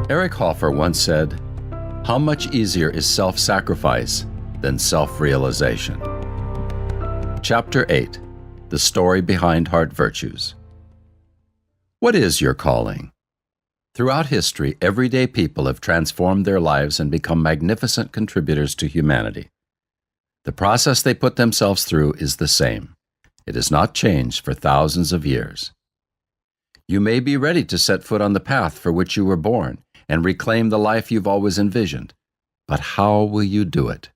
Eric Hoffer once said, "How much easier is self-sacrifice than self-realization?" Chapter 8. The Story Behind Heart Virtues. What is your calling? Throughout history, everyday people have transformed their lives and become magnificent contributors to humanity. The process they put themselves through is the same. It has not changed for thousands of years. You may be ready to set foot on the path for which you were born and reclaim the life you've always envisioned. But how will you do it?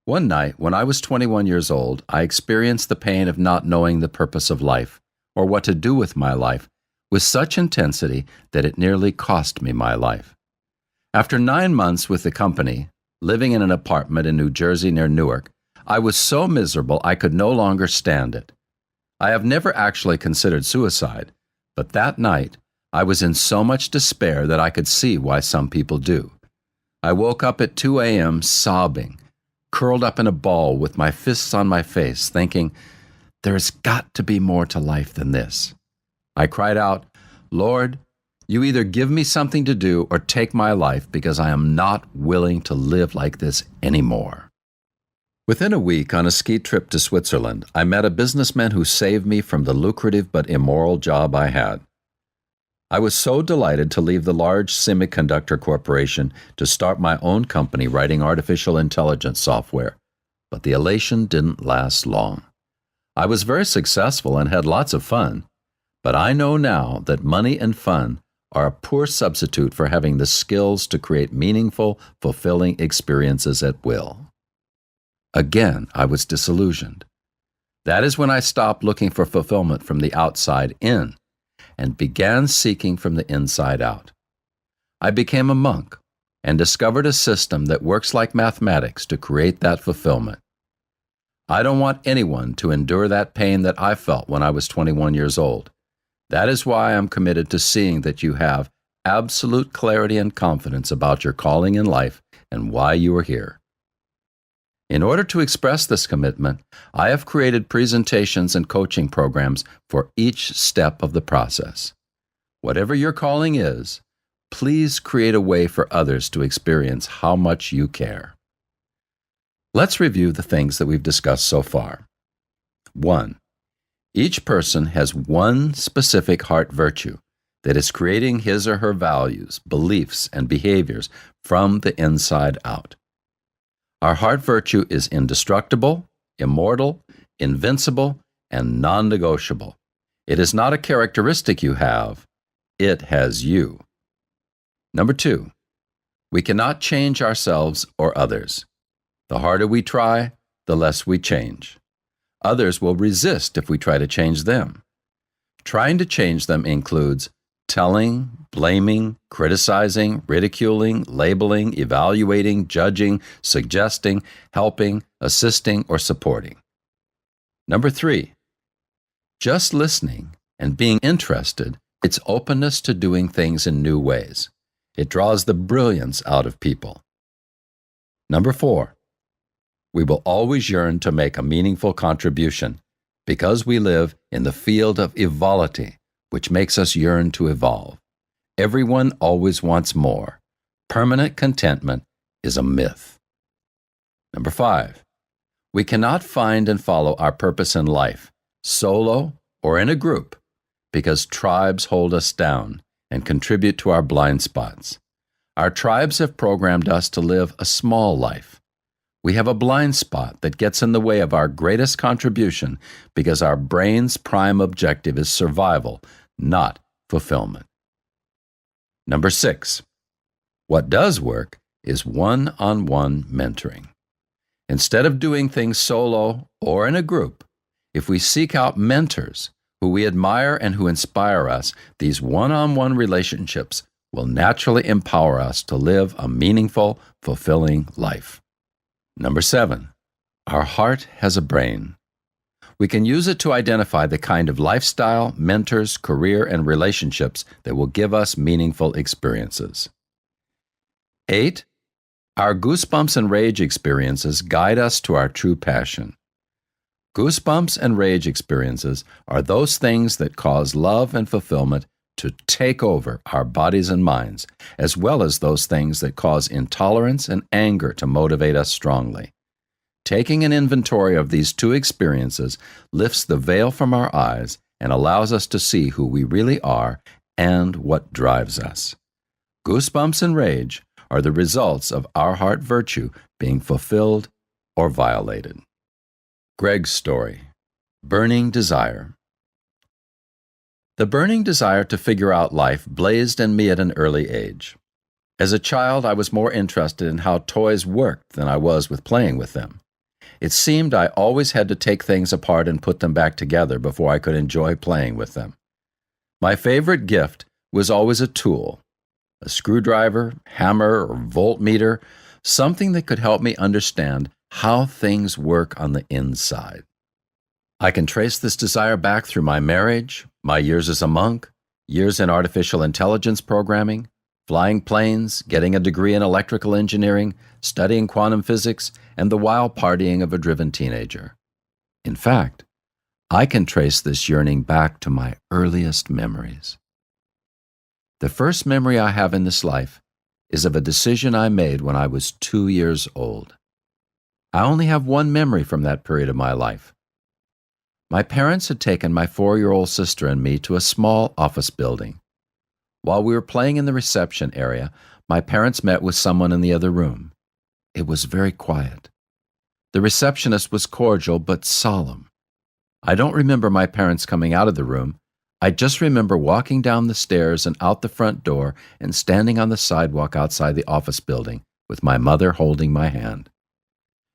One night, when I was 21 years old, I experienced the pain of not knowing the purpose of life, or what to do with my life, with such intensity that it nearly cost me my life. After 9 months with the company, living in an apartment in New Jersey near Newark, I was so miserable I could no longer stand it. I have never actually considered suicide, but that night, I was in so much despair that I could see why some people do. I woke up at 2 a.m. sobbing, curled up in a ball with my fists on my face, thinking, there has got to be more to life than this. I cried out, "Lord, you either give me something to do or take my life because I am not willing to live like this anymore." Within a week, on a ski trip to Switzerland, I met a businessman who saved me from the lucrative but immoral job I had. I was so delighted to leave the large semiconductor corporation to start my own company writing artificial intelligence software, but the elation didn't last long. I was very successful and had lots of fun, but I know now that money and fun are a poor substitute for having the skills to create meaningful, fulfilling experiences at will. Again, I was disillusioned. That is when I stopped looking for fulfillment from the outside in and began seeking from the inside out. I became a monk and discovered a system that works like mathematics to create that fulfillment. I don't want anyone to endure that pain that I felt when I was 21 years old. That is why I'm committed to seeing that you have absolute clarity and confidence about your calling in life and why you are here. In order to express this commitment, I have created presentations and coaching programs for each step of the process. Whatever your calling is, please create a way for others to experience how much you care. Let's review the things that we've discussed so far. 1. Each person has one specific heart virtue that is creating his or her values, beliefs, and behaviors from the inside out. Our heart virtue is indestructible, immortal, invincible, and non-negotiable. It is not a characteristic you have, it has you. 2, we cannot change ourselves or others. The harder we try, the less we change. Others will resist if we try to change them. Trying to change them includes telling, blaming, criticizing, ridiculing, labeling, evaluating, judging, suggesting, helping, assisting, or supporting. 3, just listening and being interested, it's openness to doing things in new ways. It draws the brilliance out of people. 4, we will always yearn to make a meaningful contribution because we live in the field of evolity, which makes us yearn to evolve. Everyone always wants more. Permanent contentment is a myth. 5, we cannot find and follow our purpose in life, solo or in a group, because tribes hold us down and contribute to our blind spots. Our tribes have programmed us to live a small life. We have a blind spot that gets in the way of our greatest contribution because our brain's prime objective is survival, not fulfillment. 6, what does work is one-on-one mentoring. Instead of doing things solo or in a group, if we seek out mentors who we admire and who inspire us, these one-on-one relationships will naturally empower us to live a meaningful, fulfilling life. 7, our heart has a brain. We can use it to identify the kind of lifestyle, mentors, career, and relationships that will give us meaningful experiences. 8, our goosebumps and rage experiences guide us to our true passion. Goosebumps and rage experiences are those things that cause love and fulfillment to take over our bodies and minds, as well as those things that cause intolerance and anger to motivate us strongly. Taking an inventory of these two experiences lifts the veil from our eyes and allows us to see who we really are and what drives us. Goosebumps and rage are the results of our heart virtue being fulfilled or violated. Greg's story, Burning Desire. The burning desire to figure out life blazed in me at an early age. As a child, I was more interested in how toys worked than I was with playing with them. It seemed I always had to take things apart and put them back together before I could enjoy playing with them. My favorite gift was always a tool, a screwdriver, hammer, or voltmeter, something that could help me understand how things work on the inside. I can trace this desire back through my marriage, my years as a monk, years in artificial intelligence programming, flying planes, getting a degree in electrical engineering, studying quantum physics, and the wild partying of a driven teenager. In fact, I can trace this yearning back to my earliest memories. The first memory I have in this life is of a decision I made when I was 2 years old. I only have one memory from that period of my life. My parents had taken my 4-year-old sister and me to a small office building. While we were playing in the reception area, my parents met with someone in the other room. It was very quiet. The receptionist was cordial but solemn. I don't remember my parents coming out of the room. I just remember walking down the stairs and out the front door and standing on the sidewalk outside the office building with my mother holding my hand.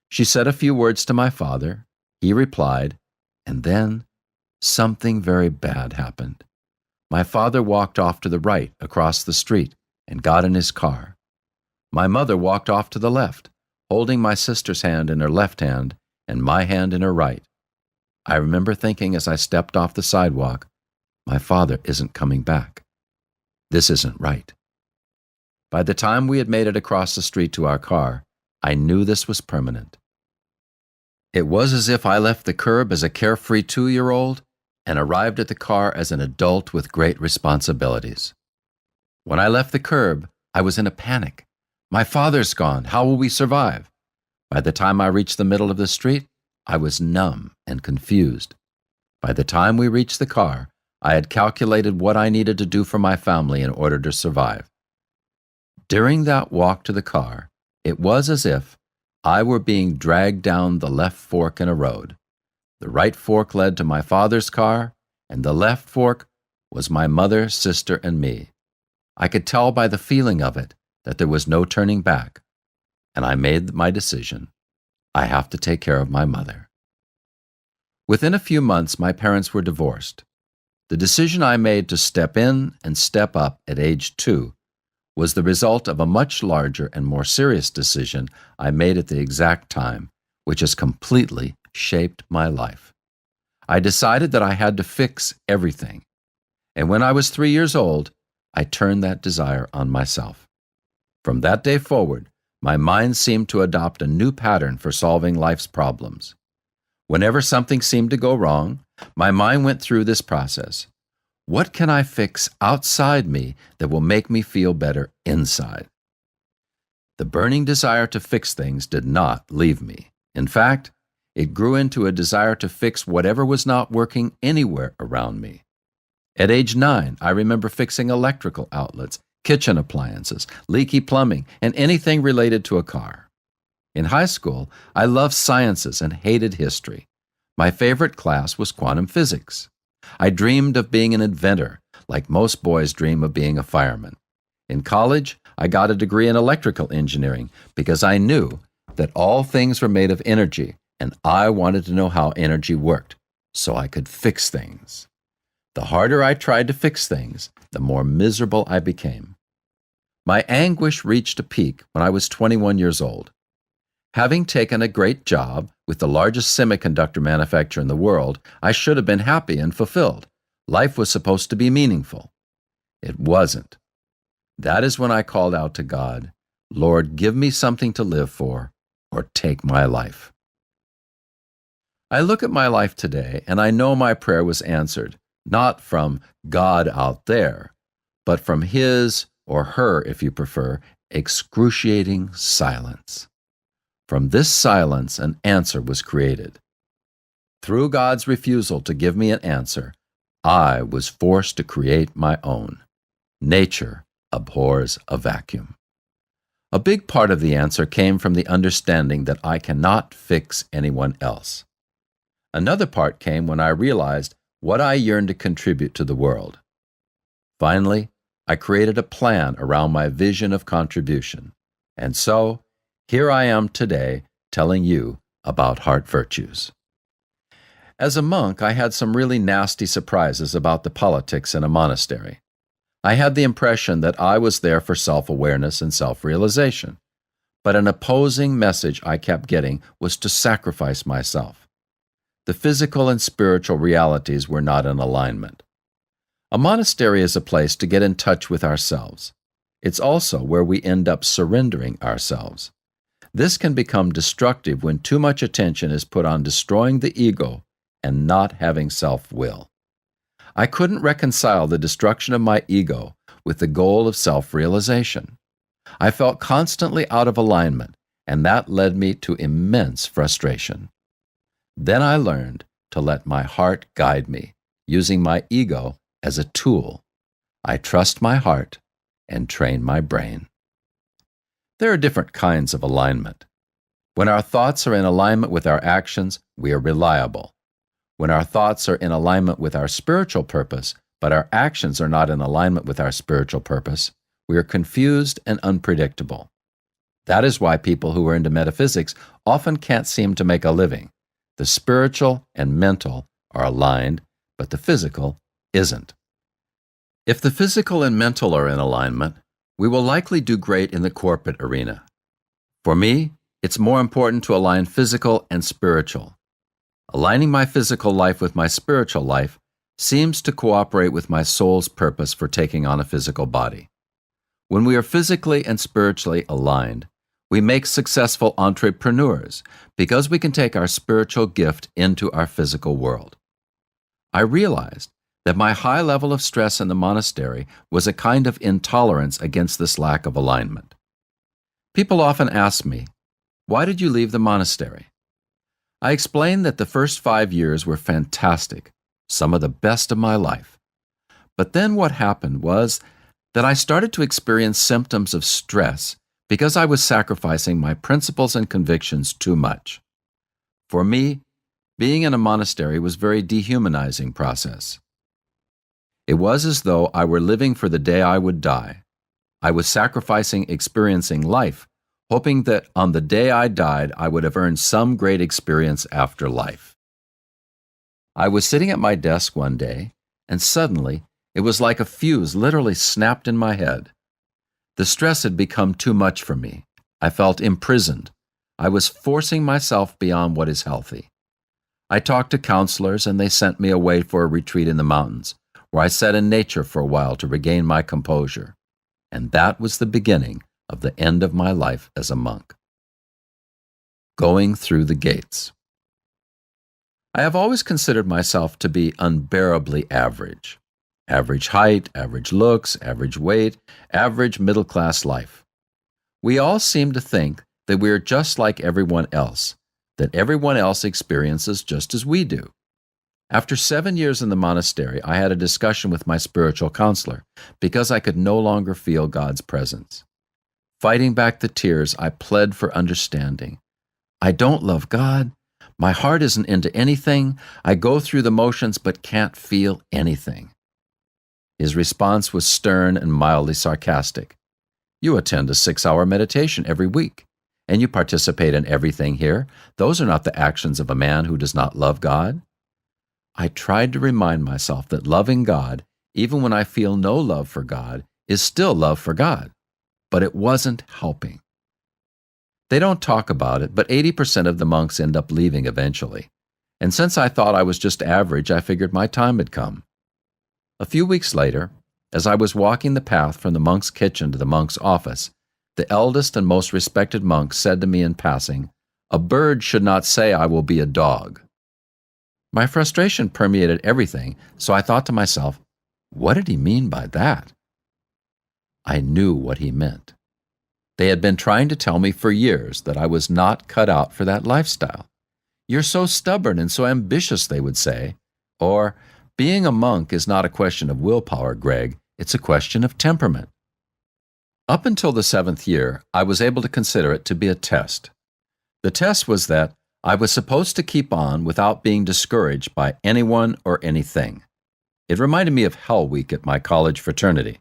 She said a few words to my father. He replied, and then something very bad happened. My father walked off to the right across the street and got in his car. My mother walked off to the left, holding my sister's hand in her left hand and my hand in her right. I remember thinking as I stepped off the sidewalk, my father isn't coming back. This isn't right. By the time we had made it across the street to our car, I knew this was permanent. It was as if I left the curb as a carefree 2-year-old and arrived at the car as an adult with great responsibilities. When I left the curb, I was in a panic. My father's gone. How will we survive? By the time I reached the middle of the street, I was numb and confused. By the time we reached the car, I had calculated what I needed to do for my family in order to survive. During that walk to the car, it was as if I were being dragged down the left fork in a road. The right fork led to my father's car, and the left fork was my mother, sister, and me. I could tell by the feeling of it that there was no turning back, and I made my decision. I have to take care of my mother. Within a few months, my parents were divorced. The decision I made to step in and step up at age 2 was the result of a much larger and more serious decision I made at the exact time, which has completely shaped my life. I decided that I had to fix everything, and when I was 3 years old, I turned that desire on myself. From that day forward, my mind seemed to adopt a new pattern for solving life's problems. Whenever something seemed to go wrong, my mind went through this process. What can I fix outside me that will make me feel better inside? The burning desire to fix things did not leave me. In fact, it grew into a desire to fix whatever was not working anywhere around me. At age 9, I remember fixing electrical outlets, kitchen appliances, leaky plumbing, and anything related to a car. In high school, I loved sciences and hated history. My favorite class was quantum physics. I dreamed of being an inventor, like most boys dream of being a fireman. In college, I got a degree in electrical engineering because I knew that all things were made of energy, and I wanted to know how energy worked, so I could fix things. The harder I tried to fix things, the more miserable I became. My anguish reached a peak when I was 21 years old. Having taken a great job with the largest semiconductor manufacturer in the world, I should have been happy and fulfilled. Life was supposed to be meaningful. It wasn't. That is when I called out to God, Lord, give me something to live for, or take my life. I look at my life today, and I know my prayer was answered, not from God out there, but from his, or her if you prefer, excruciating silence. From this silence, an answer was created. Through God's refusal to give me an answer, I was forced to create my own. Nature abhors a vacuum. A big part of the answer came from the understanding that I cannot fix anyone else. Another part came when I realized what I yearned to contribute to the world. Finally, I created a plan around my vision of contribution. And so, here I am today telling you about heart virtues. As a monk, I had some really nasty surprises about the politics in a monastery. I had the impression that I was there for self-awareness and self-realization, but an opposing message I kept getting was to sacrifice myself. The physical and spiritual realities were not in alignment. A monastery is a place to get in touch with ourselves. It's also where we end up surrendering ourselves. This can become destructive when too much attention is put on destroying the ego and not having self-will. I couldn't reconcile the destruction of my ego with the goal of self-realization. I felt constantly out of alignment, and that led me to immense frustration. Then I learned to let my heart guide me, using my ego as a tool. I trust my heart and train my brain. There are different kinds of alignment. When our thoughts are in alignment with our actions, we are reliable. When our thoughts are in alignment with our spiritual purpose, but our actions are not in alignment with our spiritual purpose, we are confused and unpredictable. That is why people who are into metaphysics often can't seem to make a living. The spiritual and mental are aligned, but the physical isn't. If the physical and mental are in alignment, we will likely do great in the corporate arena. For me, it's more important to align physical and spiritual. Aligning my physical life with my spiritual life seems to cooperate with my soul's purpose for taking on a physical body. When we are physically and spiritually aligned, we make successful entrepreneurs because we can take our spiritual gift into our physical world. I realized that my high level of stress in the monastery was a kind of intolerance against this lack of alignment. People often ask me, "Why did you leave the monastery?" I explained that the first 5 years were fantastic, some of the best of my life. But then what happened was that I started to experience symptoms of stress because I was sacrificing my principles and convictions too much. For me, being in a monastery was a very dehumanizing process. It was as though I were living for the day I would die. I was sacrificing experiencing life, hoping that on the day I died, I would have earned some great experience after life. I was sitting at my desk one day, and suddenly, it was like a fuse literally snapped in my head. The stress had become too much for me. I felt imprisoned. I was forcing myself beyond what is healthy. I talked to counselors, and they sent me away for a retreat in the mountains, where I sat in nature for a while to regain my composure. And that was the beginning of the end of my life as a monk. Going through the gates. I have always considered myself to be unbearably average. Average height, average looks, average weight, average middle-class life. We all seem to think that we are just like everyone else, that everyone else experiences just as we do. After 7 years in the monastery, I had a discussion with my spiritual counselor because I could no longer feel God's presence. Fighting back the tears, I pled for understanding. I don't love God. My heart isn't into anything. I go through the motions but can't feel anything. His response was stern and mildly sarcastic. You attend a 6-hour meditation every week, and you participate in everything here. Those are not the actions of a man who does not love God. I tried to remind myself that loving God, even when I feel no love for God, is still love for God. But it wasn't helping. They don't talk about it, but 80% of the monks end up leaving eventually. And since I thought I was just average, I figured my time had come. A few weeks later, as I was walking the path from the monk's kitchen to the monk's office, the eldest and most respected monk said to me in passing, "A bird should not say I will be a dog." My frustration permeated everything, so I thought to myself, what did he mean by that? I knew what he meant. They had been trying to tell me for years that I was not cut out for that lifestyle. "You're so stubborn and so ambitious," they would say. Or, "Being a monk is not a question of willpower, Greg. It's a question of temperament." Up until the 7th year, I was able to consider it to be a test. The test was that I was supposed to keep on without being discouraged by anyone or anything. It reminded me of Hell Week at my college fraternity.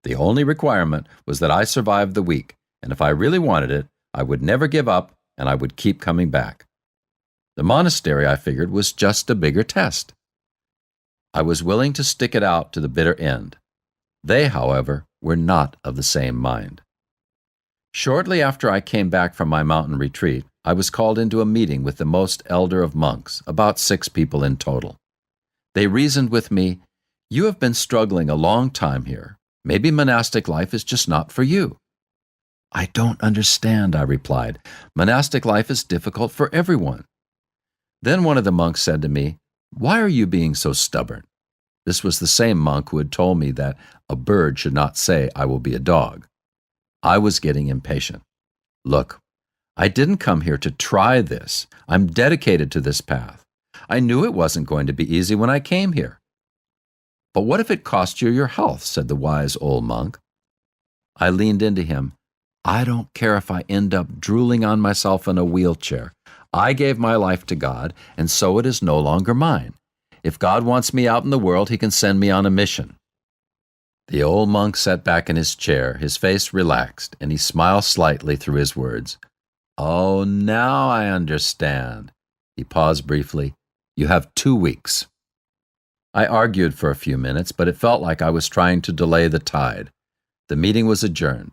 The only requirement was that I survive the week, and if I really wanted it, I would never give up and I would keep coming back. The monastery, I figured, was just a bigger test. I was willing to stick it out to the bitter end. They, however, were not of the same mind. Shortly after I came back from my mountain retreat, I was called into a meeting with the most elder of monks, about 6 people in total. They reasoned with me, "You have been struggling a long time here. Maybe monastic life is just not for you." "I don't understand," I replied. "Monastic life is difficult for everyone." Then one of the monks said to me, "Why are you being so stubborn?" This was the same monk who had told me that a bird should not say, "I will be a dog." I was getting impatient. "Look, I didn't come here to try this. I'm dedicated to this path. I knew it wasn't going to be easy when I came here." "But what if it cost you your health?" said the wise old monk. I leaned into him. "I don't care if I end up drooling on myself in a wheelchair. I gave my life to God, and so it is no longer mine. If God wants me out in the world, he can send me on a mission." The old monk sat back in his chair, his face relaxed, and he smiled slightly through his words. "Oh, now I understand." He paused briefly. "You have 2 weeks." I argued for a few minutes, but it felt like I was trying to delay the tide. The meeting was adjourned.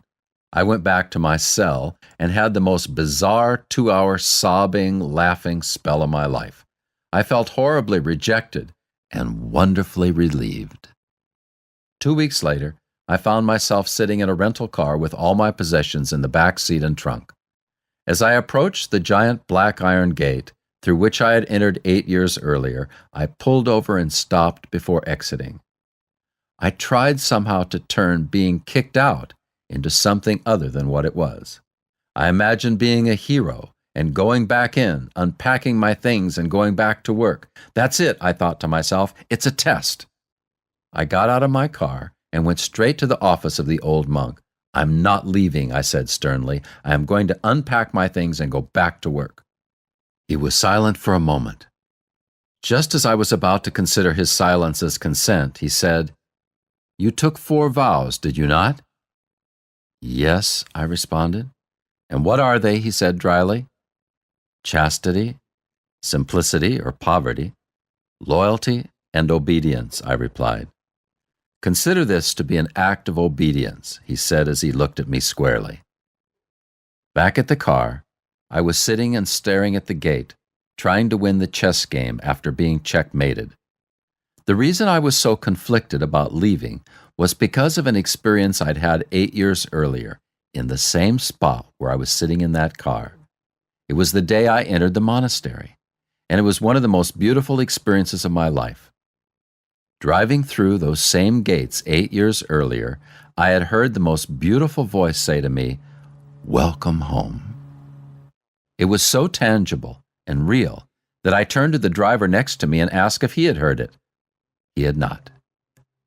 I went back to my cell and had the most bizarre 2-hour sobbing, laughing spell of my life. I felt horribly rejected and wonderfully relieved. 2 weeks later, I found myself sitting in a rental car with all my possessions in the back seat and trunk. As I approached the giant black iron gate, through which I had entered 8 years earlier, I pulled over and stopped before exiting. I tried somehow to turn being kicked out into something other than what it was. I imagined being a hero and going back in, unpacking my things and going back to work. "That's it," I thought to myself. "It's a test." I got out of my car and went straight to the office of the old monk. "I'm not leaving," I said sternly. "I am going to unpack my things and go back to work." He was silent for a moment. Just as I was about to consider his silence as consent, he said, "You took 4 vows, did you not?" "Yes," I responded. "And what are they?" he said dryly. "Chastity, simplicity or poverty, loyalty, and obedience," I replied. "Consider this to be an act of obedience," he said as he looked at me squarely. Back at the car, I was sitting and staring at the gate, trying to win the chess game after being checkmated. The reason I was so conflicted about leaving was because of an experience I'd had 8 years earlier, in the same spot where I was sitting in that car. It was the day I entered the monastery, and it was one of the most beautiful experiences of my life. Driving through those same gates 8 years earlier, I had heard the most beautiful voice say to me, "Welcome home." It was so tangible and real that I turned to the driver next to me and asked if he had heard it. He had not.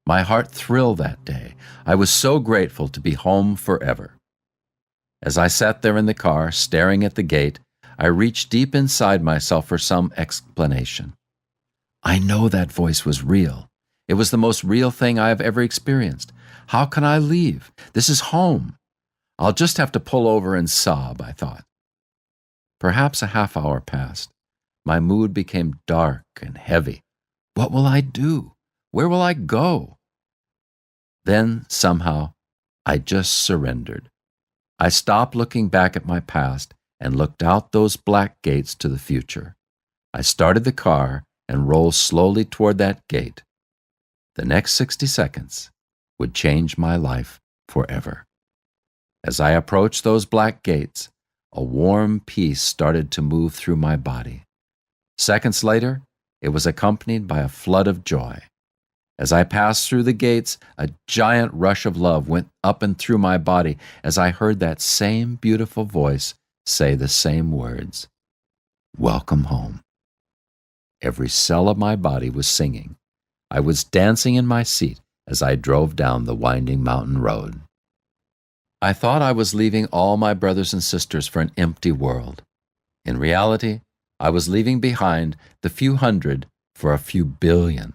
My heart thrilled that day. I was so grateful to be home forever. As I sat there in the car, staring at the gate, I reached deep inside myself for some explanation. I know that voice was real. It was the most real thing I have ever experienced. How can I leave? This is home. I'll just have to pull over and sob, I thought. Perhaps a half hour passed. My mood became dark and heavy. What will I do? Where will I go? Then, somehow, I just surrendered. I stopped looking back at my past and looked out those black gates to the future. I started the car and rolled slowly toward that gate. The next 60 seconds would change my life forever. As I approached those black gates, a warm peace started to move through my body. Seconds later, it was accompanied by a flood of joy. As I passed through the gates, a giant rush of love went up and through my body as I heard that same beautiful voice say the same words, "Welcome home." Every cell of my body was singing. I was dancing in my seat as I drove down the winding mountain road. I thought I was leaving all my brothers and sisters for an empty world. In reality, I was leaving behind the few hundred for a few billion.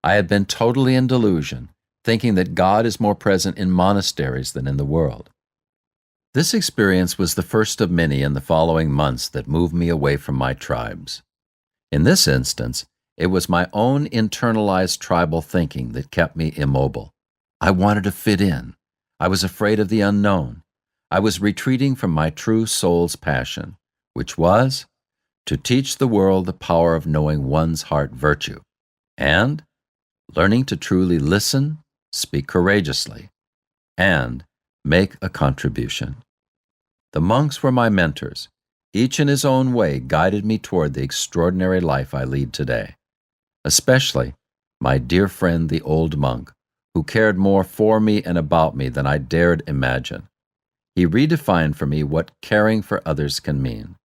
I had been totally in delusion, thinking that God is more present in monasteries than in the world. This experience was the first of many in the following months that moved me away from my tribes. In this instance, it was my own internalized tribal thinking that kept me immobile. I wanted to fit in. I was afraid of the unknown. I was retreating from my true soul's passion, which was to teach the world the power of knowing one's heart virtue, and learning to truly listen, speak courageously, and make a contribution. The monks were my mentors. Each in his own way guided me toward the extraordinary life I lead today. Especially my dear friend the old monk, who cared more for me and about me than I dared imagine. He redefined for me what caring for others can mean.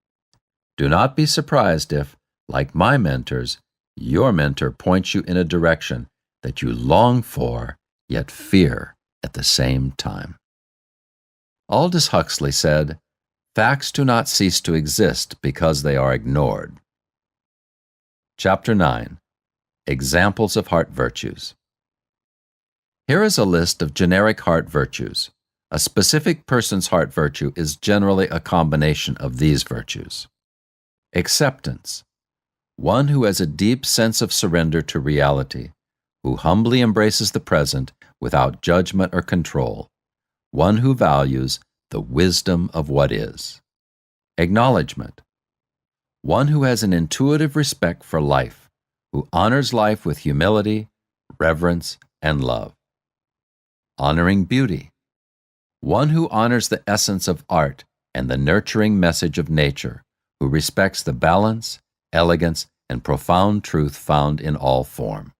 Do not be surprised if, like my mentors, your mentor points you in a direction that you long for, yet fear at the same time. Aldous Huxley said, "Facts do not cease to exist because they are ignored." Chapter 9. Examples of Heart Virtues. Here is a list of generic heart virtues. A specific person's heart virtue is generally a combination of these virtues. Acceptance. One who has a deep sense of surrender to reality, who humbly embraces the present without judgment or control, one who values the wisdom of what is. Acknowledgement. One who has an intuitive respect for life, who honors life with humility, reverence, and love. Honoring beauty. One who honors the essence of art and the nurturing message of nature, who respects the balance, elegance, and profound truth found in all form.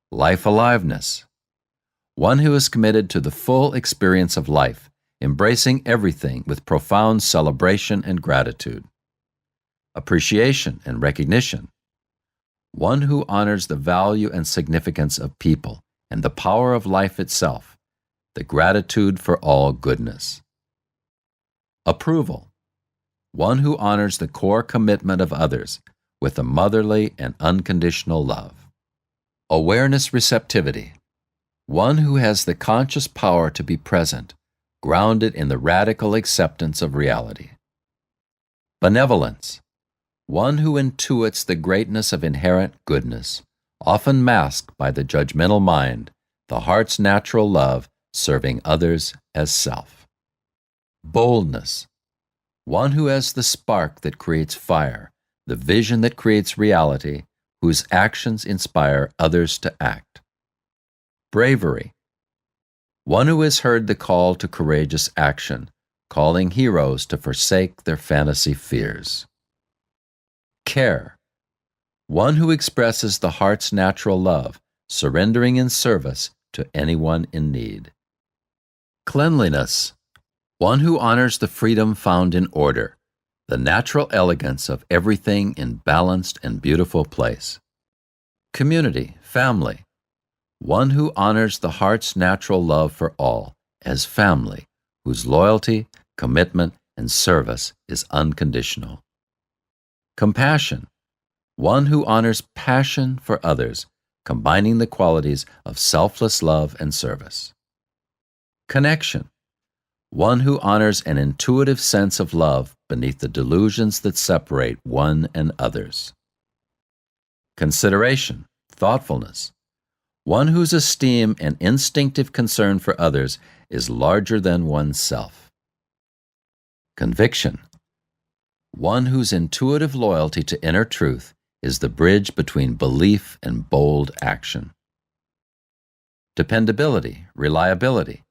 Life aliveness. One who is committed to the full experience of life, embracing everything with profound celebration and gratitude. Appreciation and recognition. One who honors the value and significance of people and the power of life itself, the gratitude for all goodness. Approval. One who honors the core commitment of others with a motherly and unconditional love. Awareness receptivity. One who has the conscious power to be present, grounded in the radical acceptance of reality. Benevolence. One who intuits the greatness of inherent goodness, often masked by the judgmental mind, the heart's natural love serving others as self. Boldness. One who has the spark that creates fire, the vision that creates reality, whose actions inspire others to act. Bravery. One who has heard the call to courageous action, calling heroes to forsake their fantasy fears. Care. One who expresses the heart's natural love, surrendering in service to anyone in need. Cleanliness. One who honors the freedom found in order, the natural elegance of everything in balanced and beautiful place. Community, family. One who honors the heart's natural love for all as family, whose loyalty, commitment, and service is unconditional. Compassion. One who honors passion for others, combining the qualities of selfless love and service. Connection. One who honors an intuitive sense of love beneath the delusions that separate one and others. Consideration, thoughtfulness. One whose esteem and instinctive concern for others is larger than oneself. Conviction. One whose intuitive loyalty to inner truth is the bridge between belief and bold action. Dependability, reliability.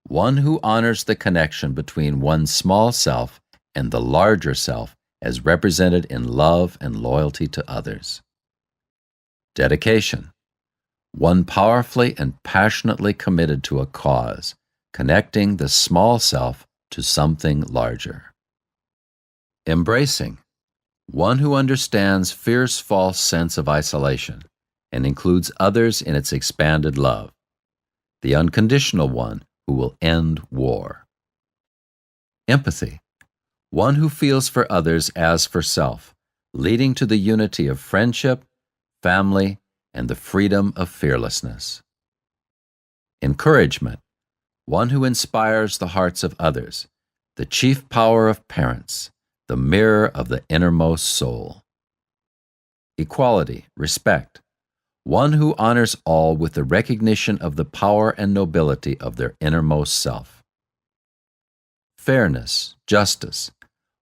One who honors the connection between one's small self and the larger self as represented in love and loyalty to others. Dedication. one powerfully and passionately committed to a cause, connecting the small self to something larger. Embracing, one who understands fierce false sense of isolation and includes others in its expanded love, the unconditional one who will end war. Empathy, one who feels for others as for self, leading to the unity of friendship, family, and the freedom of fearlessness. Encouragement, one who inspires the hearts of others, the chief power of parents, the mirror of the innermost soul. Equality, respect, one who honors all with the recognition of the power and nobility of their innermost self. Fairness, justice,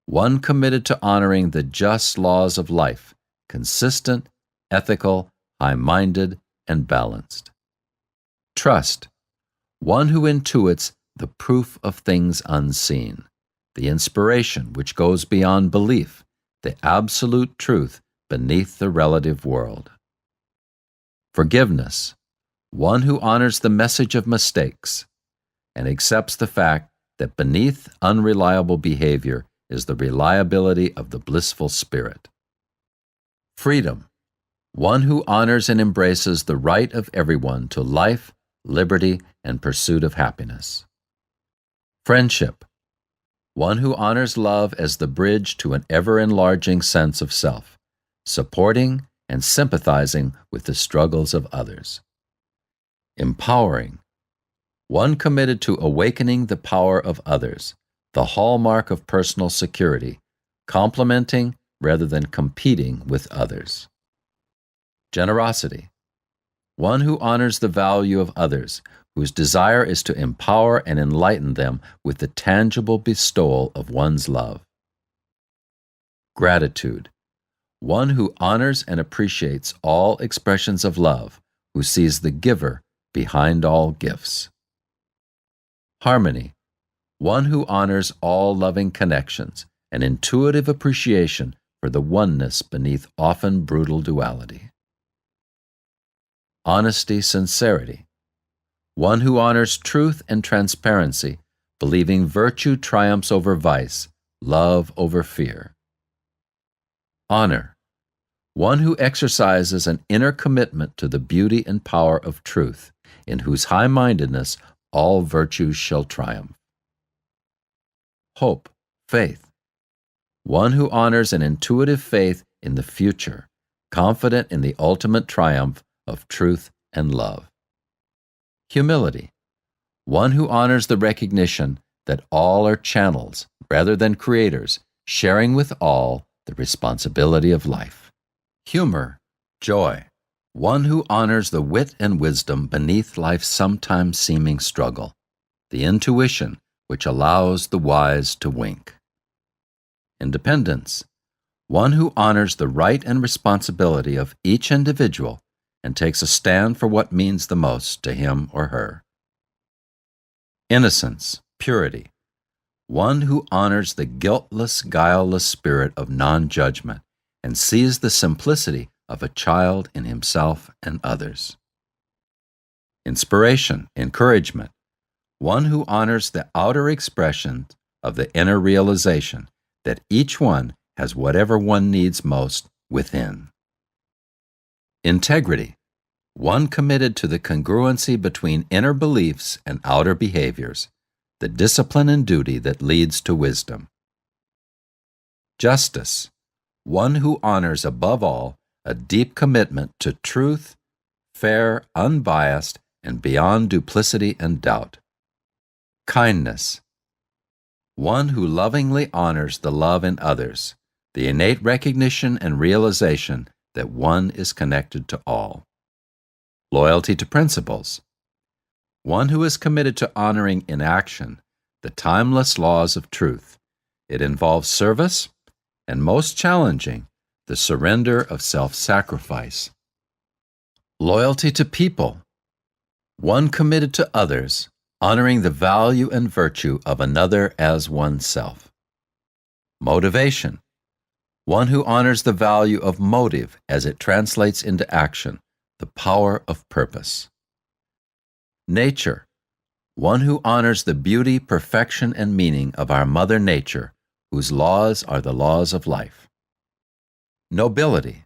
one committed to honoring the just laws of life, consistent, ethical, high-minded, and balanced. Trust, one who intuits the proof of things unseen, the inspiration which goes beyond belief, the absolute truth beneath the relative world. Forgiveness, one who honors the message of mistakes and accepts the fact that beneath unreliable behavior is the reliability of the blissful spirit. Freedom, one who honors and embraces the right of everyone to life, liberty, and pursuit of happiness. Friendship, one who honors love as the bridge to an ever-enlarging sense of self, supporting and sympathizing with the struggles of others. Empowering, one committed to awakening the power of others, the hallmark of personal security, complementing rather than competing with others. Generosity, one who honors the value of others, whose desire is to empower and enlighten them with the tangible bestowal of one's love. Gratitude, one who honors and appreciates all expressions of love, who sees the giver behind all gifts. Harmony, one who honors all loving connections, an intuitive appreciation for the oneness beneath often brutal duality. Honesty, sincerity, one who honors truth and transparency, believing virtue triumphs over vice, love over fear. Honor, one who exercises an inner commitment to the beauty and power of truth, in whose high-mindedness all virtues shall triumph. Hope, faith, one who honors an intuitive faith in the future, confident in the ultimate triumph of truth and love. Humility, one who honors the recognition that all are channels rather than creators, sharing with all the responsibility of life. Humor, joy, one who honors the wit and wisdom beneath life's sometimes seeming struggle, the intuition which allows the wise to wink. Independence, one who honors the right and responsibility of each individual and takes a stand for what means the most to him or her. Innocence, purity, one who honors the guiltless, guileless spirit of non-judgment and sees the simplicity of a child in himself and others. Inspiration, encouragement, one who honors the outer expression of the inner realization that each one has whatever one needs most within. Integrity, one committed to the congruency between inner beliefs and outer behaviors, the discipline and duty that leads to wisdom. Justice, one who honors above all a deep commitment to truth, fair, unbiased, and beyond duplicity and doubt. Kindness, one who lovingly honors the love in others, the innate recognition and realization that one is connected to all. Loyalty to principles, one who is committed to honoring in action the timeless laws of truth. It involves service and, most challenging, the surrender of self-sacrifice. Loyalty to people, one committed to others, honoring the value and virtue of another as oneself. Motivation, one who honors the value of motive as it translates into action, the power of purpose. Nature, one who honors the beauty, perfection, and meaning of our Mother Nature, whose laws are the laws of life. Nobility,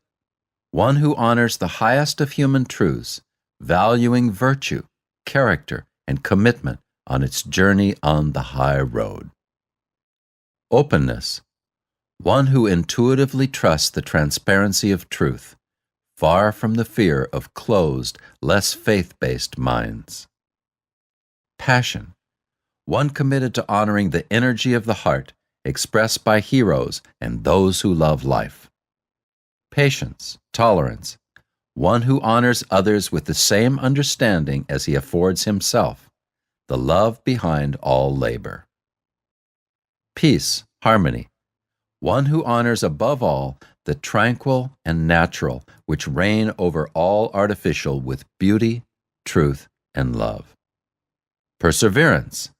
one who honors the highest of human truths, valuing virtue, character, and commitment on its journey on the high road. Openness, one who intuitively trusts the transparency of truth, far from the fear of closed, less faith-based minds. Passion, one committed to honoring the energy of the heart expressed by heroes and those who love life. Patience, tolerance, one who honors others with the same understanding as he affords himself, the love behind all labor. Peace, harmony, one who honors above all the tranquil and natural which reign over all artificial with beauty, truth, and love. Perseverance,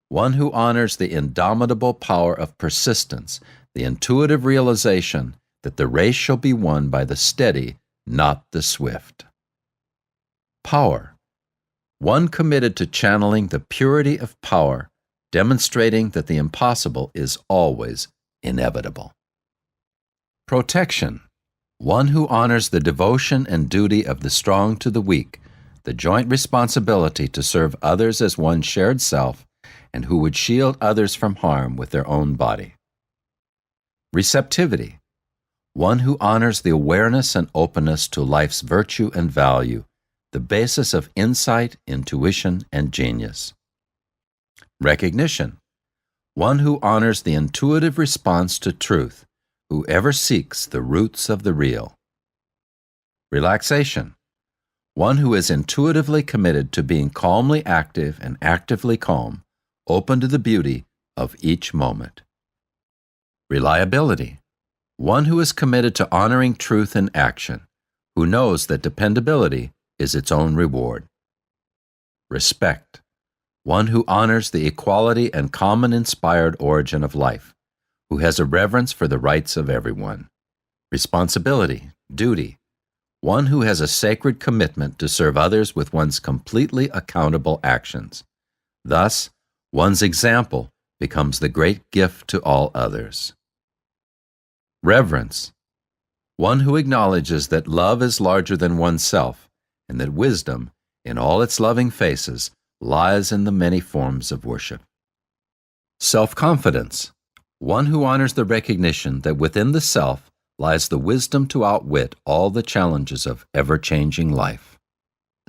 one who honors the indomitable power of persistence, the intuitive realization that the race shall be won by the steady, not the swift. Power, one committed to channeling the purity of power, demonstrating that the impossible is always inevitable. Protection, one who honors the devotion and duty of the strong to the weak, the joint responsibility to serve others as one shared self, and who would shield others from harm with their own body. Receptivity, one who honors the awareness and openness to life's virtue and value, the basis of insight, intuition, and genius. Recognition, one who honors the intuitive response to truth, who ever seeks the roots of the real. Relaxation, one who is intuitively committed to being calmly active and actively calm, open to the beauty of each moment. Reliability, one who is committed to honoring truth in action, who knows that dependability is its own reward. Respect, one who honors the equality and common inspired origin of life, who has a reverence for the rights of everyone. Responsibility, duty, one who has a sacred commitment to serve others with one's completely accountable actions. Thus, one's example becomes the great gift to all others. Reverence, one who acknowledges that love is larger than oneself, and that wisdom, in all its loving faces, lies in the many forms of worship. Self-confidence, one who honors the recognition that within the self lies the wisdom to outwit all the challenges of ever-changing life.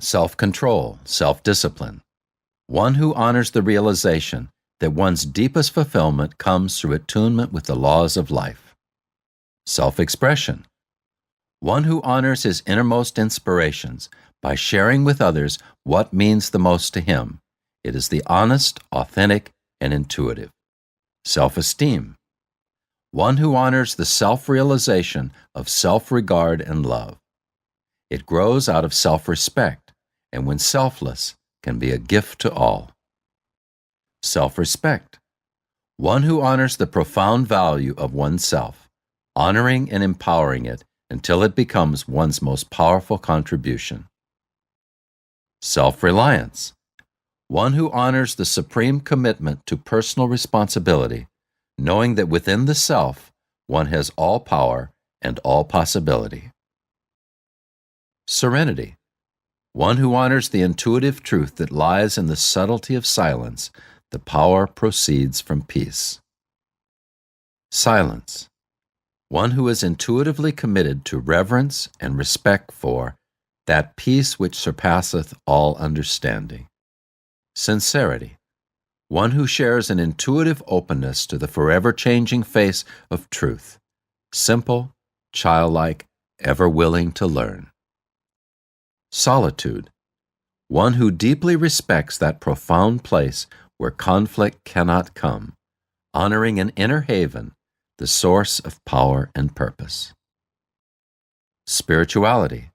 Self-control, self-discipline, one who honors the realization that one's deepest fulfillment comes through attunement with the laws of life. Self-expression, one who honors his innermost inspirations by sharing with others what means the most to him. It is the honest, authentic, and intuitive. Self-esteem, one who honors the self-realization of self-regard and love. It grows out of self-respect, and when selfless, can be a gift to all. Self-respect, one who honors the profound value of oneself, honoring and empowering it until it becomes one's most powerful contribution. Self-reliance, one who honors the supreme commitment to personal responsibility, knowing that within the self, one has all power and all possibility. Serenity, one who honors the intuitive truth that lies in the subtlety of silence. The power proceeds from peace. Silence, one who is intuitively committed to reverence and respect for that peace which surpasseth all understanding. Sincerity, one who shares an intuitive openness to the forever changing face of truth, simple, childlike, ever willing to learn. Solitude, one who deeply respects that profound place where conflict cannot come, honoring an inner haven, the source of power and purpose. Spirituality,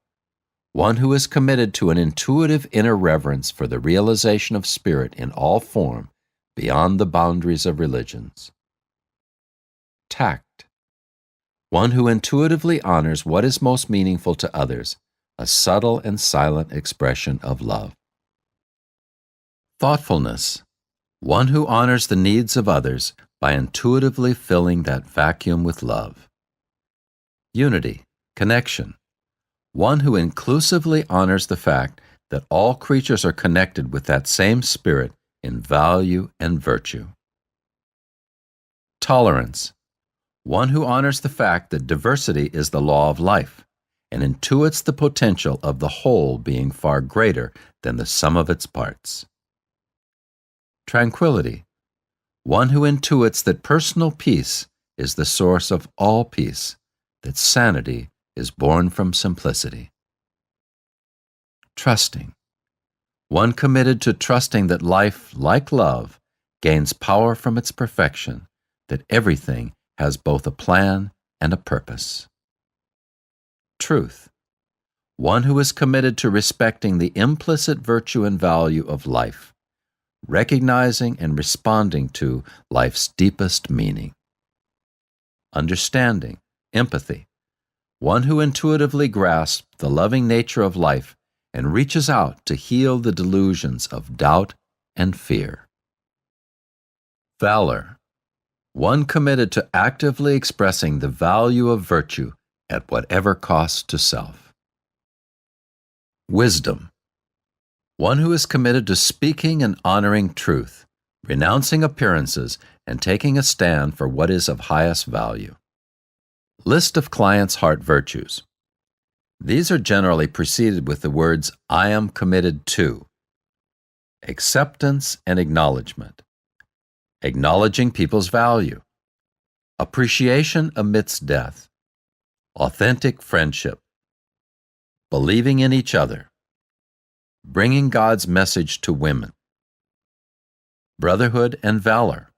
one who is committed to an intuitive inner reverence for the realization of spirit in all form, beyond the boundaries of religions. Tact, one who intuitively honors what is most meaningful to others, a subtle and silent expression of love. Thoughtfulness, one who honors the needs of others by intuitively filling that vacuum with love. Unity, connection, one who inclusively honors the fact that all creatures are connected with that same spirit in value and virtue. Tolerance, one who honors the fact that diversity is the law of life and intuits the potential of the whole being far greater than the sum of its parts. Tranquility, one who intuits that personal peace is the source of all peace, that sanity is born from simplicity. Trusting, one committed to trusting that life, like love, gains power from its perfection, that everything has both a plan and a purpose. Truth, one who is committed to respecting the implicit virtue and value of life, recognizing and responding to life's deepest meaning. Understanding, empathy, one who intuitively grasps the loving nature of life and reaches out to heal the delusions of doubt and fear. Valor, one committed to actively expressing the value of virtue at whatever cost to self. Wisdom, one who is committed to speaking and honoring truth, renouncing appearances, and taking a stand for what is of highest value. List of clients' heart virtues. These are generally preceded with the words, "I am committed to." Acceptance and acknowledgement. Acknowledging people's value. Appreciation amidst death. Authentic friendship. Believing in each other. Bringing God's message to women. Brotherhood and valor.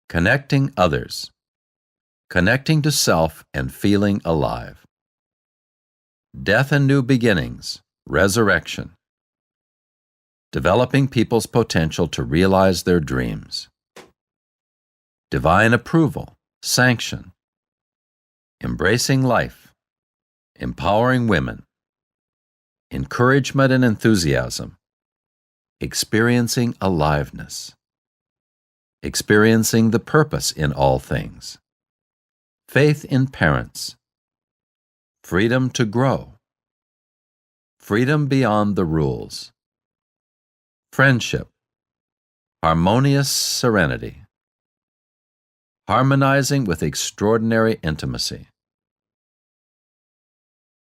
Connecting others. Connecting to self and feeling alive. Death and new beginnings, resurrection. Developing people's potential to realize their dreams. Divine approval, sanction. Embracing life. Empowering women. Encouragement and enthusiasm. Experiencing aliveness. Experiencing the purpose in all things. Faith in parents. Freedom to grow. Freedom beyond the rules. Friendship. Harmonious serenity. Harmonizing with extraordinary intimacy.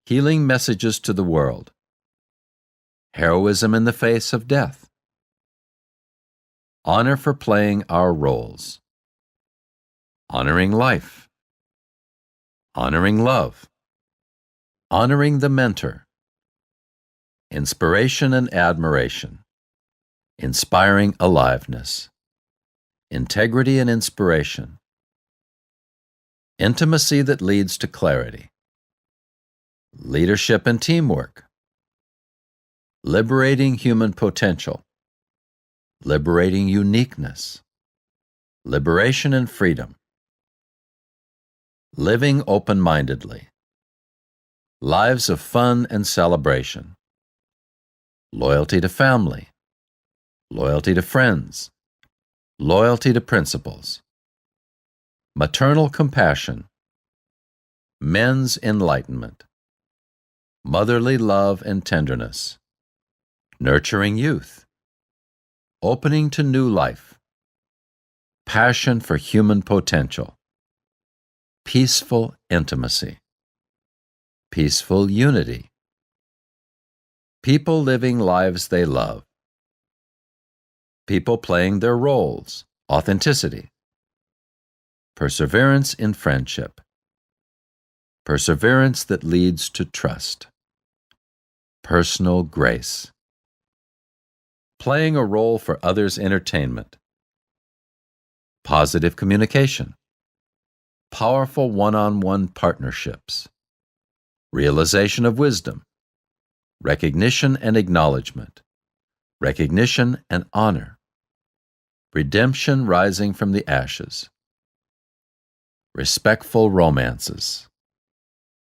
Healing messages to the world. Heroism in the face of death. Honor for playing our roles. Honoring life. Honoring love. Honoring the mentor. Inspiration and admiration. Inspiring aliveness. Integrity and inspiration. Intimacy that leads to clarity. Leadership and teamwork. Liberating human potential. Liberating uniqueness. Liberation and freedom. Living open-mindedly. Lives of fun and celebration. Loyalty to family. Loyalty to friends. Loyalty to principles. Maternal compassion. Men's enlightenment. Motherly love and tenderness. Nurturing youth. Opening to new life. Passion for human potential. Peaceful intimacy. Peaceful unity. People living lives they love. People playing their roles. Authenticity. Perseverance in friendship. Perseverance that leads to trust. Personal grace. Playing a role for others' entertainment. Positive communication. Powerful one-on-one partnerships. Realization of wisdom. Recognition and acknowledgement. Recognition and honor. Redemption rising from the ashes. Respectful romances.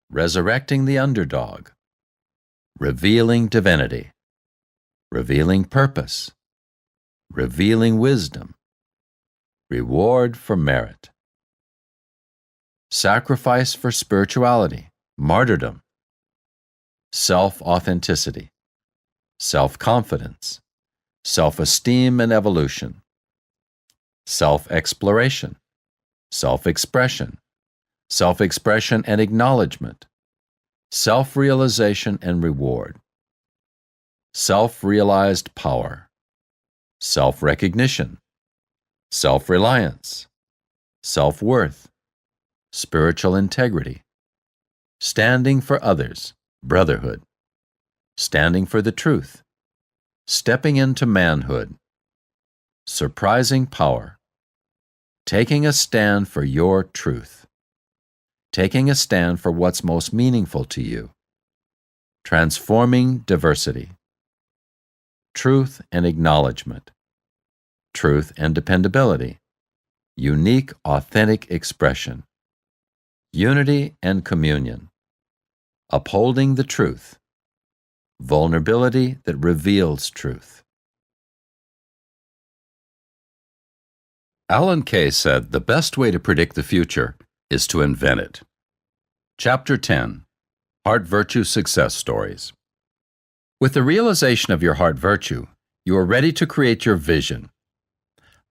Resurrecting the underdog. revealing divinity, revealing purpose, revealing wisdom, reward for merit, sacrifice for spirituality, martyrdom, self-authenticity, self-confidence, self-esteem and evolution, self-exploration, self-expression, self-expression and acknowledgement, self-realization and reward, self-realized power, self-recognition, self-reliance, self-worth, spiritual integrity, standing for others, brotherhood, standing for the truth, stepping into manhood, surprising power, taking a stand for your truth, taking a stand for what's most meaningful to you, transforming diversity, truth and acknowledgement, truth and dependability, unique, authentic expression, unity and communion, upholding the truth, vulnerability that reveals truth. Alan Kay said the best way to predict the future is to invent it. Chapter 10, Heart Virtue Success Stories. With the realization of your heart virtue, you are ready to create your vision.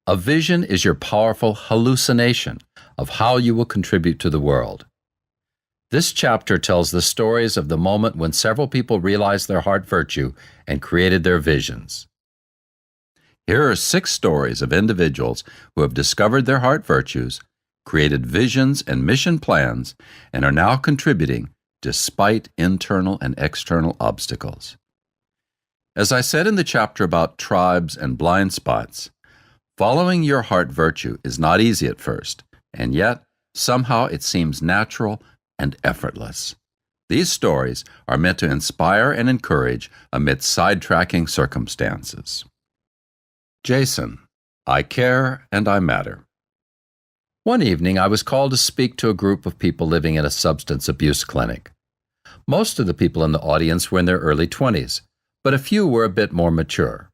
A vision is your powerful hallucination of how you will contribute to the world. This chapter tells the stories of the moment when several people realized their heart virtue and created their visions. Here are 6 stories of individuals who have discovered their heart virtues, created visions and mission plans, and are now contributing despite internal and external obstacles. As I said in the chapter about tribes and blind spots, following your heart virtue is not easy at first, and yet somehow it seems natural and effortless. These stories are meant to inspire and encourage amidst sidetracking circumstances. Jason, I care and I matter. One evening, I was called to speak to a group of people living in a substance abuse clinic. Most of the people in the audience were in their early 20s, but a few were a bit more mature.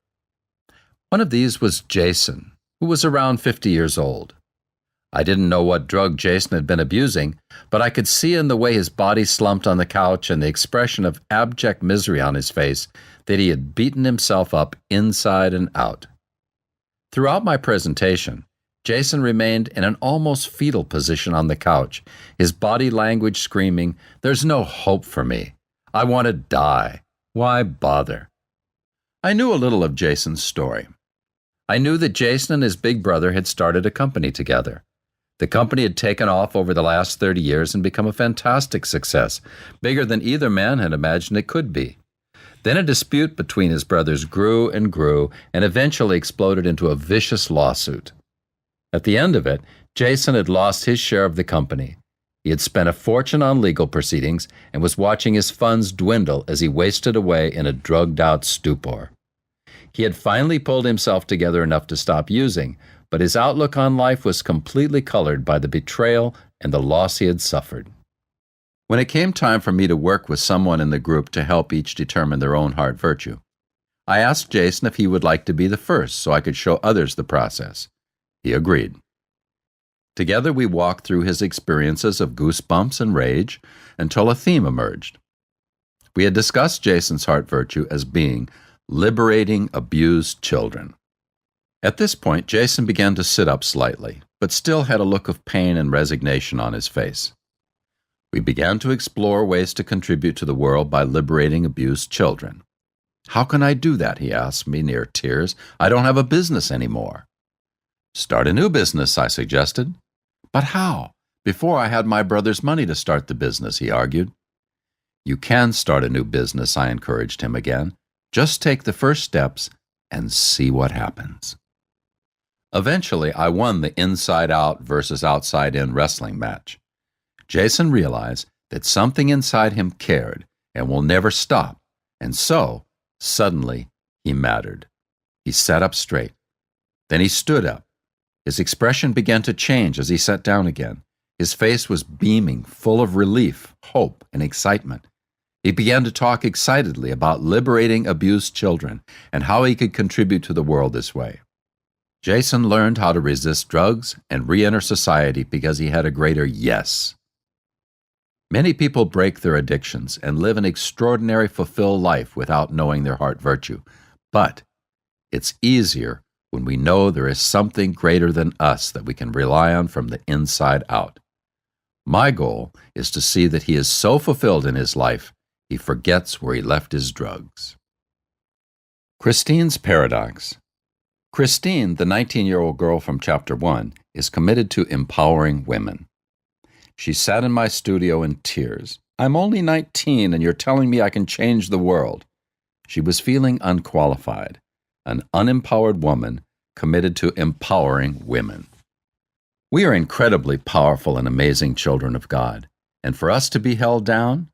One of these was Jason, who was around 50 years old. I didn't know what drug Jason had been abusing, but I could see in the way his body slumped on the couch and the expression of abject misery on his face that he had beaten himself up inside and out. Throughout my presentation, Jason remained in an almost fetal position on the couch, his body language screaming, "There's no hope for me. I want to die. Why bother?" I knew a little of Jason's story. I knew that Jason and his big brother had started a company together. The company had taken off over the last 30 years and become a fantastic success, bigger than either man had imagined it could be. Then a dispute between his brothers grew and eventually exploded into a vicious lawsuit. At the end of it, Jason had lost his share of the company. He had spent a fortune on legal proceedings and was watching his funds dwindle as he wasted away in a drugged-out stupor. He had finally pulled himself together enough to stop using, but his outlook on life was completely colored by the betrayal and the loss he had suffered. When it came time for me to work with someone in the group to help each determine their own heart virtue, I asked Jason if he would like to be the first so I could show others the process. He agreed. Together we walked through his experiences of goosebumps and rage until a theme emerged. We had discussed Jason's heart virtue as being liberating abused children. At this point, Jason began to sit up slightly, but still had a look of pain and resignation on his face. We began to explore ways to contribute to the world by liberating abused children. "How can I do that?" he asked me near tears. "I don't have a business anymore." "Start a new business," I suggested. "But how? Before I had my brother's money to start the business," he argued. "You can start a new business," I encouraged him again. "Just take the first steps and see what happens." Eventually, I won the inside-out versus outside-in wrestling match. Jason realized that something inside him cared and will never stop, and so, suddenly, he mattered. He sat up straight. Then he stood up. His expression began to change as he sat down again. His face was beaming, full of relief, hope, and excitement. He began to talk excitedly about liberating abused children and how he could contribute to the world this way. Jason learned how to resist drugs and re-enter society because he had a greater yes. Many people break their addictions and live an extraordinary, fulfilled life without knowing their heart virtue. But it's easier when we know there is something greater than us that we can rely on from the inside out. My goal is to see that he is so fulfilled in his life, he forgets where he left his drugs. Christine's Paradox. Christine, the 19-year-old girl from Chapter 1, is committed to empowering women. She sat in my studio in tears. "I'm only 19 and you're telling me I can change the world." She was feeling unqualified, an unempowered woman committed to empowering women. We are incredibly powerful and amazing children of God, and for us to be held down,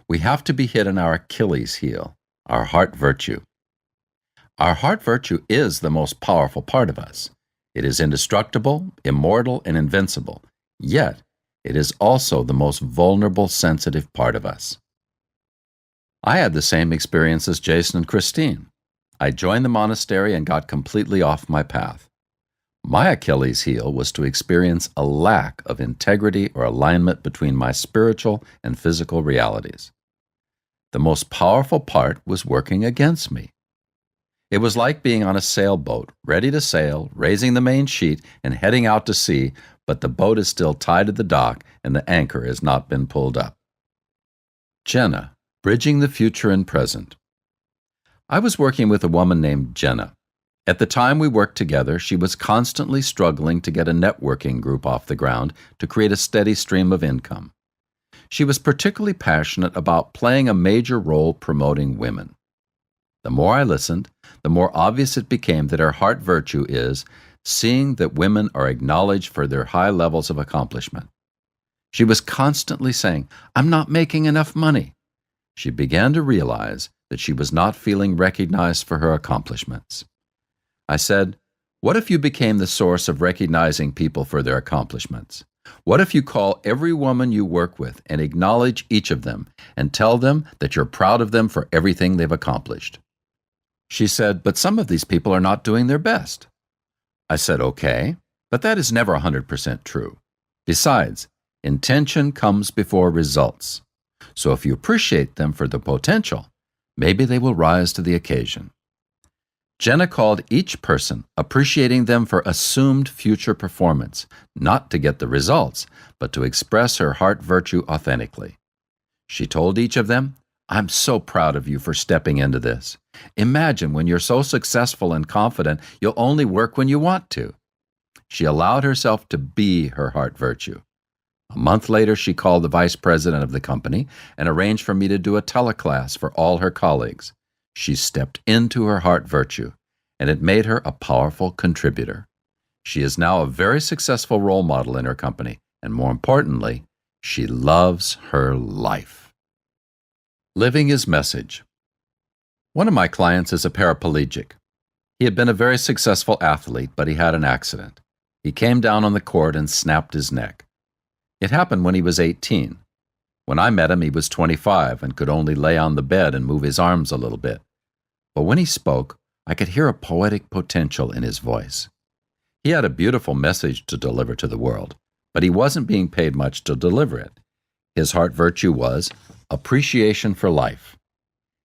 we have to be hit in our Achilles heel, our heart virtue. Our heart virtue is the most powerful part of us. It is indestructible, immortal, and invincible, yet it is also the most vulnerable, sensitive part of us. I had the same experience as Jason and Christine. I joined the monastery and got completely off my path. My Achilles heel was to experience a lack of integrity or alignment between my spiritual and physical realities. The most powerful part was working against me. It was like being on a sailboat, ready to sail, raising the main sheet, and heading out to sea, but the boat is still tied to the dock and the anchor has not been pulled up. Jenna, Bridging the Future and Present. I was working with a woman named Jenna. At the time we worked together, she was constantly struggling to get a networking group off the ground to create a steady stream of income. She was particularly passionate about playing a major role promoting women. The more I listened, the more obvious it became that her heart virtue is seeing that women are acknowledged for their high levels of accomplishment. She was constantly saying, "I'm not making enough money." She began to realize that she was not feeling recognized for her accomplishments. I said, "What if you became the source of recognizing people for their accomplishments? What if you call every woman you work with and acknowledge each of them and tell them that you're proud of them for everything they've accomplished?" She said, "But some of these people are not doing their best." I said, "Okay, but that is never 100% true. Besides, intention comes before results. So if you appreciate them for the potential, maybe they will rise to the occasion." Jenna called each person, appreciating them for assumed future performance, not to get the results, but to express her heart virtue authentically. She told each of them, "I'm so proud of you for stepping into this. Imagine when you're so successful and confident, you'll only work when you want to." She allowed herself to be her heart virtue. A month later, she called the vice president of the company and arranged for me to do a teleclass for all her colleagues. She stepped into her heart virtue, and it made her a powerful contributor. She is now a very successful role model in her company, and more importantly, she loves her life. Living his message. One of my clients is a paraplegic. He had been a very successful athlete, but he had an accident. He came down on the court and snapped his neck. It happened when he was 18. When I met him, he was 25 and could only lay on the bed and move his arms a little bit. But when he spoke, I could hear a poetic potential in his voice. He had a beautiful message to deliver to the world, but he wasn't being paid much to deliver it. His heart virtue was appreciation for life.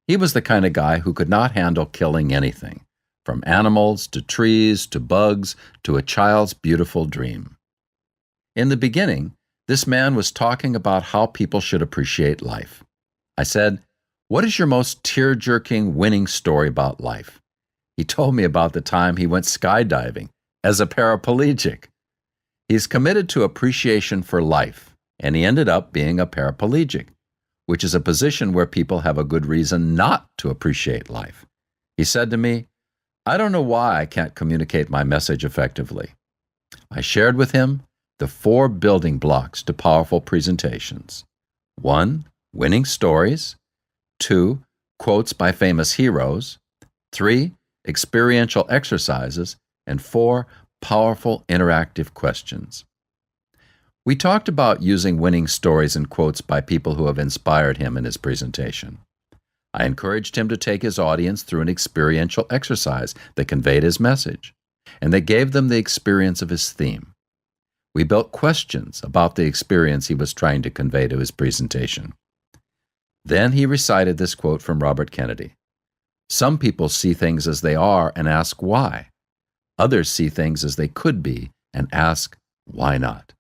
He was the kind of guy who could not handle killing anything, from animals to trees to bugs to a child's beautiful dream. In the beginning, this man was talking about how people should appreciate life. I said, "What is your most tear-jerking winning story about life?" He told me about the time he went skydiving as a paraplegic. He's committed to appreciation for life, and he ended up being a paraplegic, which is a position where people have a good reason not to appreciate life. He said to me, "I don't know why I can't communicate my message effectively." I shared with him the 4 building blocks to powerful presentations. 1, winning stories. 2, quotes by famous heroes. 3, experiential exercises. And 4, powerful interactive questions. We talked about using winning stories and quotes by people who have inspired him in his presentation. I encouraged him to take his audience through an experiential exercise that conveyed his message, and that gave them the experience of his theme. We built questions about the experience he was trying to convey to his presentation. Then he recited this quote from Robert Kennedy. "Some people see things as they are and ask why. Others see things as they could be and ask why not."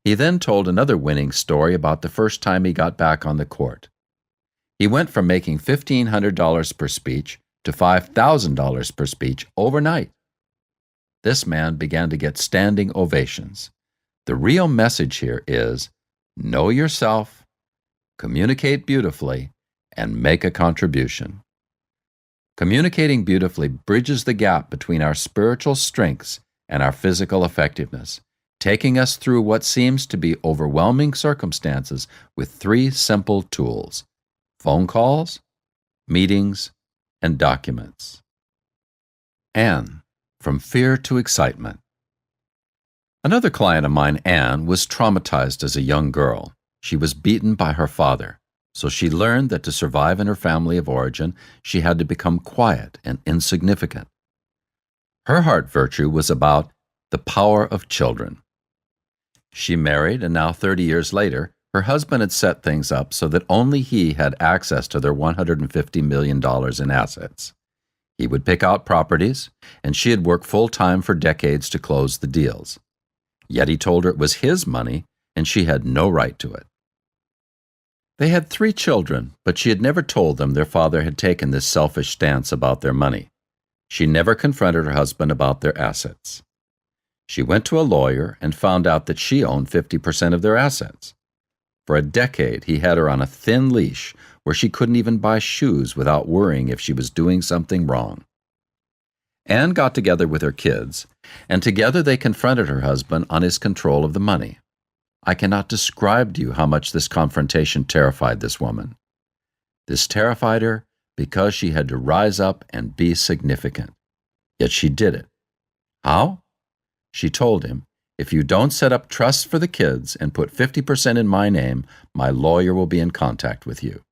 He then told another winning story about the first time he got back on the court. He went from making $1,500 per speech to $5,000 per speech overnight. This man began to get standing ovations. The real message here is know yourself, communicate beautifully, and make a contribution. Communicating beautifully bridges the gap between our spiritual strengths and our physical effectiveness, taking us through what seems to be overwhelming circumstances with three simple tools: phone calls, meetings, and documents. Anne, from fear to excitement. Another client of mine, Anne, was traumatized as a young girl. She was beaten by her father, so she learned that to survive in her family of origin, she had to become quiet and insignificant. Her heart virtue was about the power of children. She married, and now 30 years later, her husband had set things up so that only he had access to their $150 million in assets. He would pick out properties, and she had worked full-time for decades to close the deals. Yet he told her it was his money, and she had no right to it. They had 3 children, but she had never told them their father had taken this selfish stance about their money. She never confronted her husband about their assets. She went to a lawyer and found out that she owned 50% of their assets. For a decade, he had her on a thin leash where she couldn't even buy shoes without worrying if she was doing something wrong. Anne got together with her kids, and together they confronted her husband on his control of the money. I cannot describe to you how much this confrontation terrified this woman. This terrified her because she had to rise up and be significant. Yet she did it. How? She told him, "If you don't set up trusts for the kids and put 50% in my name, my lawyer will be in contact with you."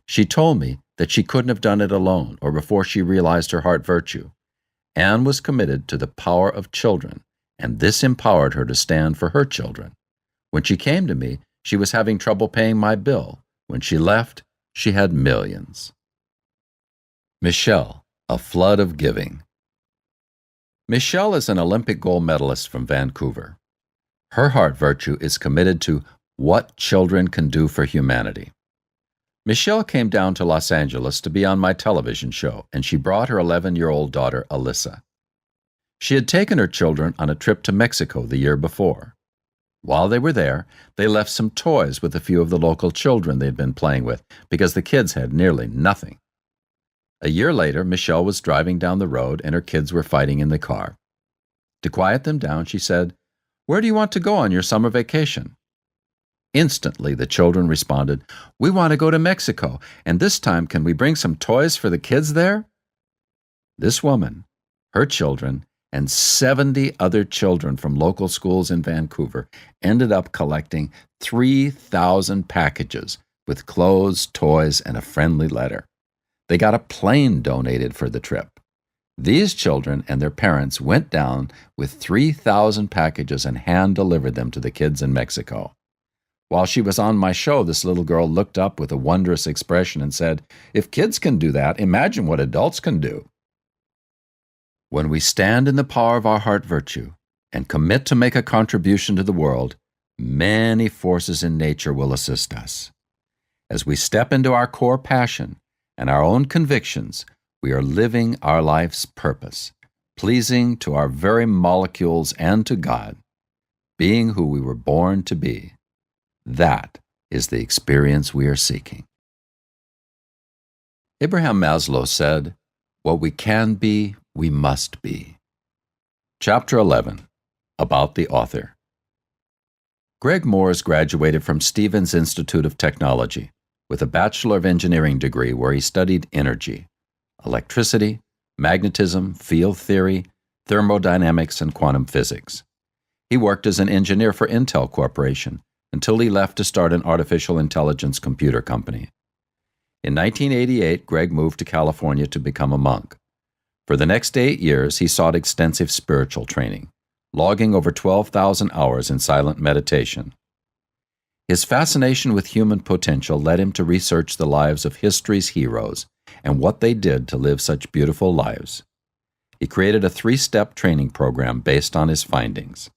She told me that she couldn't have done it alone or before she realized her heart virtue. Anne was committed to the power of children, and this empowered her to stand for her children. When she came to me, she was having trouble paying my bill. When she left, she had millions. Michelle, a flood of giving. Michelle is an Olympic gold medalist from Vancouver. Her heart virtue is committed to what children can do for humanity. Michelle came down to Los Angeles to be on my television show, and she brought her 11-year-old daughter, Alyssa. She had taken her children on a trip to Mexico the year before. While they were there, they left some toys with a few of the local children they'd been playing with because the kids had nearly nothing. A year later, Michelle was driving down the road and her kids were fighting in the car. To quiet them down, she said, "Where do you want to go on your summer vacation?" Instantly, the children responded, "We want to go to Mexico, and this time can we bring some toys for the kids there?" This woman, her children, and 70 other children from local schools in Vancouver ended up collecting 3,000 packages with clothes, toys, and a friendly letter. They got a plane donated for the trip. These children and their parents went down with 3,000 packages and hand-delivered them to the kids in Mexico. While she was on my show, this little girl looked up with a wondrous expression and said, "If kids can do that, imagine what adults can do." When we stand in the power of our heart virtue and commit to make a contribution to the world, many forces in nature will assist us. As we step into our core passion and our own convictions, we are living our life's purpose, pleasing to our very molecules and to God, being who we were born to be. That is the experience we are seeking. Abraham Maslow said, "What we can be, we must be." Chapter 11, about the author. Greg Moores graduated from Stevens Institute of Technology with a Bachelor of Engineering degree where he studied energy, electricity, magnetism, field theory, thermodynamics, and quantum physics. He worked as an engineer for Intel Corporation until he left to start an artificial intelligence computer company. In 1988, Greg moved to California to become a monk. For the next 8 years, he sought extensive spiritual training, logging over 12,000 hours in silent meditation. His fascination with human potential led him to research the lives of history's heroes and what they did to live such beautiful lives. He created a 3-step training program based on his findings.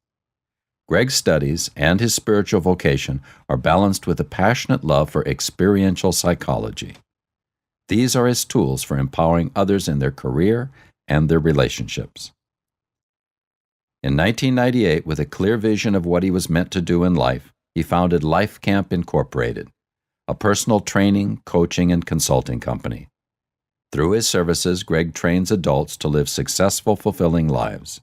Greg's studies and his spiritual vocation are balanced with a passionate love for experiential psychology. These are his tools for empowering others in their career and their relationships. In 1998, with a clear vision of what he was meant to do in life, he founded Life Camp Incorporated, a personal training, coaching, and consulting company. Through his services, Greg trains adults to live successful, fulfilling lives.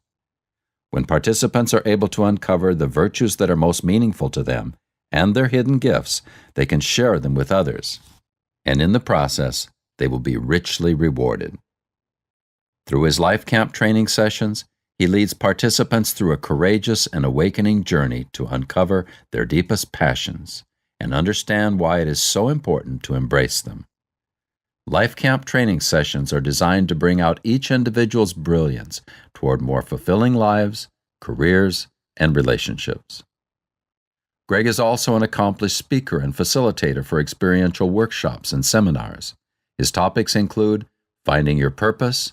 When participants are able to uncover the virtues that are most meaningful to them and their hidden gifts, they can share them with others. And in the process, they will be richly rewarded. Through his Life Camp training sessions, he leads participants through a courageous and awakening journey to uncover their deepest passions and understand why it is so important to embrace them. Life Camp training sessions are designed to bring out each individual's brilliance toward more fulfilling lives, careers, and relationships. Greg is also an accomplished speaker and facilitator for experiential workshops and seminars. His topics include finding your purpose,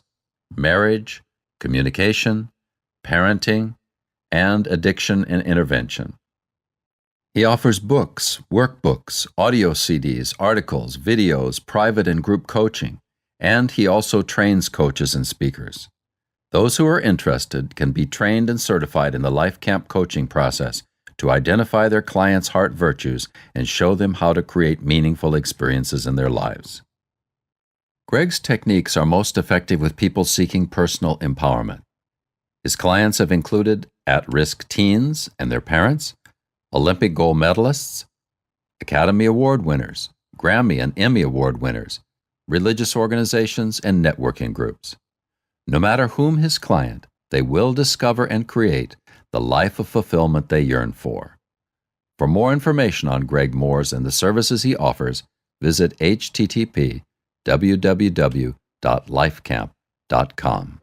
marriage, communication, parenting, and addiction and intervention. He offers books, workbooks, audio CDs, articles, videos, private and group coaching, and he also trains coaches and speakers. Those who are interested can be trained and certified in the Life Camp coaching process to identify their clients' heart virtues and show them how to create meaningful experiences in their lives. Greg's techniques are most effective with people seeking personal empowerment. His clients have included at-risk teens and their parents, Olympic gold medalists, Academy Award winners, Grammy and Emmy Award winners, religious organizations, and networking groups. No matter whom his client, they will discover and create the life of fulfillment they yearn for. For more information on Greg Moores and the services he offers, visit http://www.lifecamp.com.